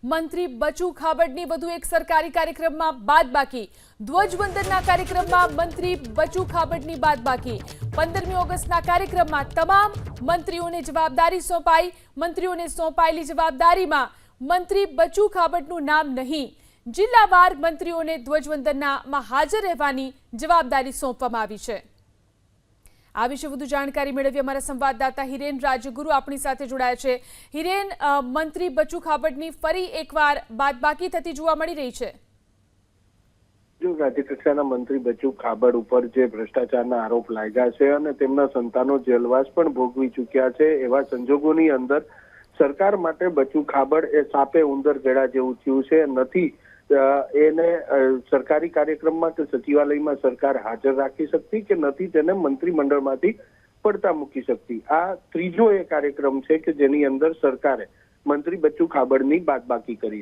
મંત્રી બચુ ખાબડની વધુ એક સરકારી કાર્યક્રમમાં બાદબાકી। ધ્વજવંદનના કાર્યક્રમમાં મંત્રી બચુ ખાબડની બાદબાકી। 15મી ઓગસ્ટના કાર્યક્રમમાં તમામ મંત્રીઓને જવાબદારી સોંપાઈ। મંત્રીઓને સોંપાયેલી જવાબદારીમાં મંત્રી બચુ ખાબડનું નામ નહીં, જિલ્લાવાર મંત્રીઓને ધ્વજવંદનમાં હાજર રહેવાની જવાબદારી સોંપવામાં આવી છે। આ વિશે વધુ જાણકારી મેળવી અમારા સંવાદદાતા હિરેન રાજગુરુ આપણી સાથે જોડાયા છે। હિરેન, મંત્રી બચુ ખાબડની ફરી એકવાર બાદબાકી થતી જોવા મળી રહી છે। રાજ્ય કક્ષાના મંત્રી બચુ ખાબડ ઉપર જે ભ્રષ્ટાચારના આરોપ લાગ્યા છે અને તેમના સંતાનો જેલવાસ પણ ભોગવી ચૂક્યા છે, એવા સંજોગોની અંદર સરકાર માટે બચુ ખાબડ એ સાપે ઉંદર ગળા જેવું થયું છે। નથી એને સરકારી કાર્યક્રમમાં કે સચિવાલયમાં સરકાર હાજર રાખી શકતી કે નથી તેને મંત્રીમંડળમાંથી પડતા મૂકી શકતી। આ ત્રીજો એ કાર્યક્રમ છે કે જેની અંદર સરકારે મંત્રી બચુ ખાબડની બાદબાકી કરી